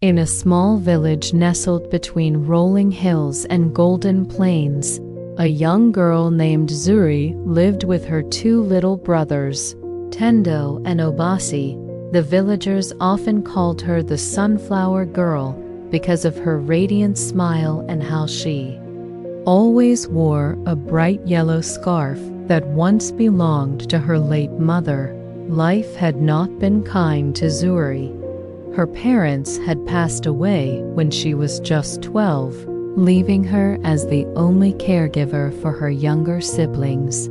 In a small village nestled between rolling hills and golden plains, a young girl named Zuri lived with her two little brothers, Tendo and Obasi. The villagers often called her the Sunflower Girl because of her radiant smile and how she always wore a bright yellow scarf that once belonged to her late mother. Life had not been kind to Zuri. Her parents had passed away when she was just 12, leaving her as the only caregiver for her younger siblings.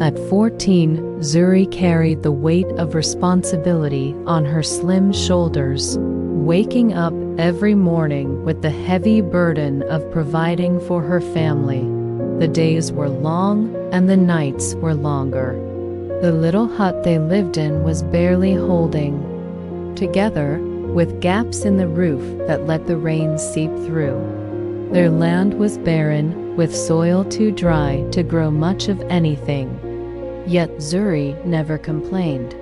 At 14, Zuri carried the weight of responsibility on her slim shoulders, waking up every morning with the heavy burden of providing for her family. The days were long and the nights were longer. The little hut they lived in was barely holding together, with gaps in the roof that let the rain seep through. Their land was barren, with soil too dry to grow much of anything. Yet Zuri never complained.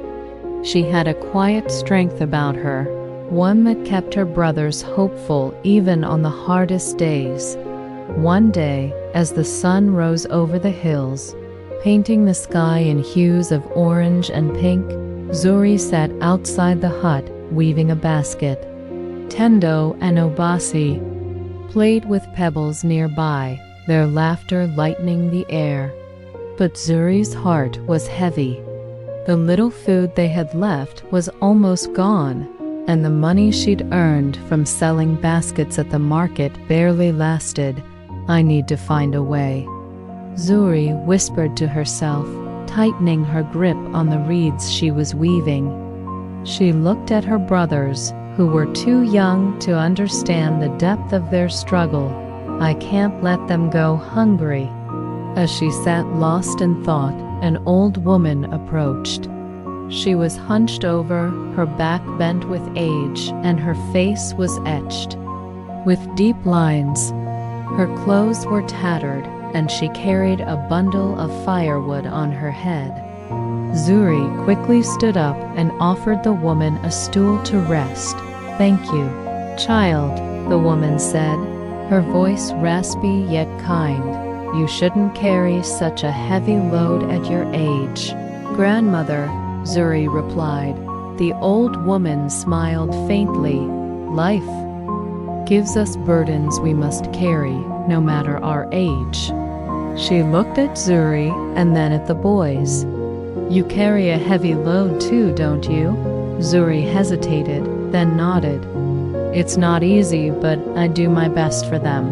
She had a quiet strength about her, one that kept her brothers hopeful even on the hardest days. One day, as the sun rose over the hills, painting the sky in hues of orange and pink, Zuri sat outside the hut weaving a basket. Tendo and Obasi played with pebbles nearby, their laughter lightening the air. But Zuri's heart was heavy. The little food they had left was almost gone, and the money she'd earned from selling baskets at the market barely lasted. "I need to find a way," Zuri whispered to herself, tightening her grip on the reeds she was weaving. She looked at her brothers, who were too young to understand the depth of their struggle. "I can't let them go hungry." As she sat lost in thought, an old woman approached. She was hunched over, her back bent with age, and her face was etched with deep lines. Her clothes were tattered, and she carried a bundle of firewood on her head. Zuri quickly stood up and offered the woman a stool to rest. "Thank you, child," the woman said, her voice raspy yet kind. "You shouldn't carry such a heavy load at your age." "Grandmother," Zuri replied. The old woman smiled faintly. "Life gives us burdens we must carry, no matter our age." She looked at Zuri and then at the boys. "You carry a heavy load too, don't you?" Zuri hesitated, then nodded. "It's not easy, but I do my best for them."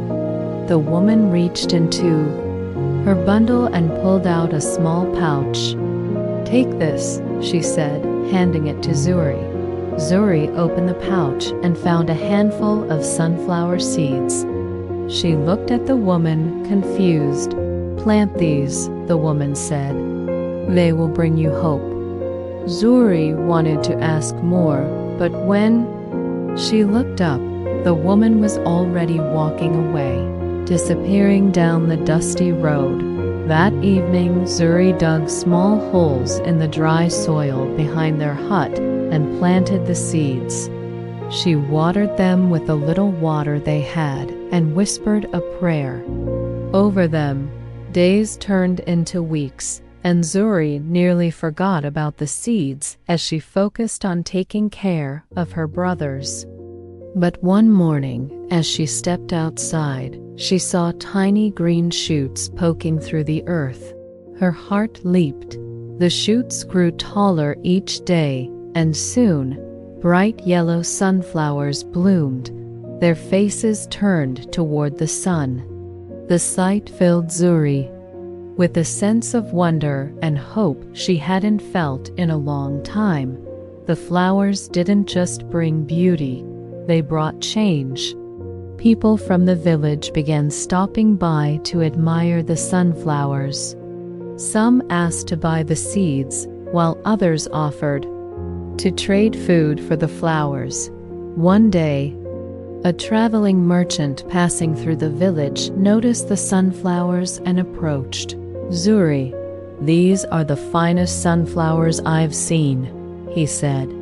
The woman reached into her bundle and pulled out a small pouch. "Take this," she said, handing it to Zuri. Zuri opened the pouch and found a handful of sunflower seeds. She looked at the woman, confused. "Plant these," the woman said. "They will bring you hope." Zuri wanted to ask more, but when she looked up, the woman was already walking away, disappearing down the dusty road. That evening, Zuri dug small holes in the dry soil behind their hut and planted the seeds. She watered them with the little water they had and whispered a prayer over them. Days turned into weeks, and Zuri nearly forgot about the seeds as she focused on taking care of her brothers. But one morning, as she stepped outside, she saw tiny green shoots poking through the earth. Her heart leaped. The shoots grew taller each day, and soon, bright yellow sunflowers bloomed, their faces turned toward the sun. The sight filled Zuri with a sense of wonder and hope she hadn't felt in a long time. The flowers didn't just bring beauty, they brought change. People from the village began stopping by to admire the sunflowers. Some asked to buy the seeds, while others offered to trade food for the flowers. One day, a traveling merchant passing through the village noticed the sunflowers and approached. "Zuri, these are the finest sunflowers I've seen," he said.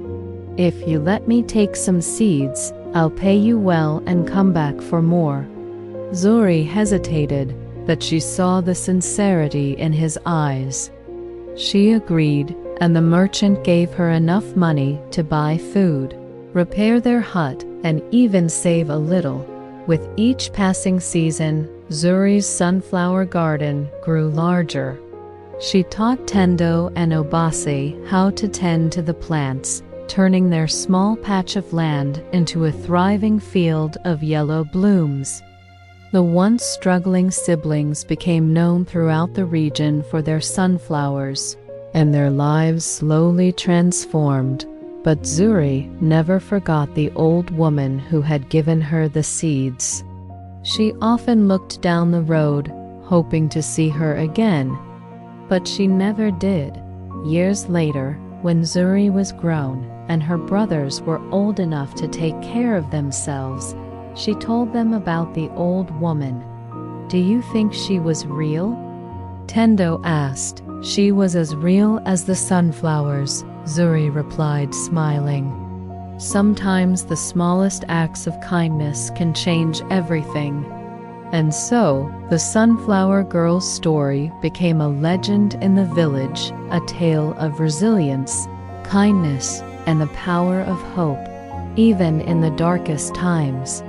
If you let me take some seeds, I'll pay you well and come back for more." Zuri hesitated, but she saw the sincerity in his eyes. She agreed, and the merchant gave her enough money to buy food, repair their hut, and even save a little. With each passing season, Zuri's sunflower garden grew larger. She taught Tendo and Obase how to tend to the plants, turning their small patch of land into a thriving field of yellow blooms. The once struggling siblings became known throughout the region for their sunflowers, and their lives slowly transformed. But Zuri never forgot the old woman who had given her the seeds. She often looked down the road, hoping to see her again, but she never did. Years later, when Zuri was grown and her brothers were old enough to take care of themselves, she told them about the old woman. "Do you think she was real?" Tendo asked. "She was as real as the sunflowers," Zuri replied, smiling. "Sometimes the smallest acts of kindness can change everything." And so, the Sunflower Girl's story became a legend in the village, a tale of resilience, kindness, and the power of hope, even in the darkest times.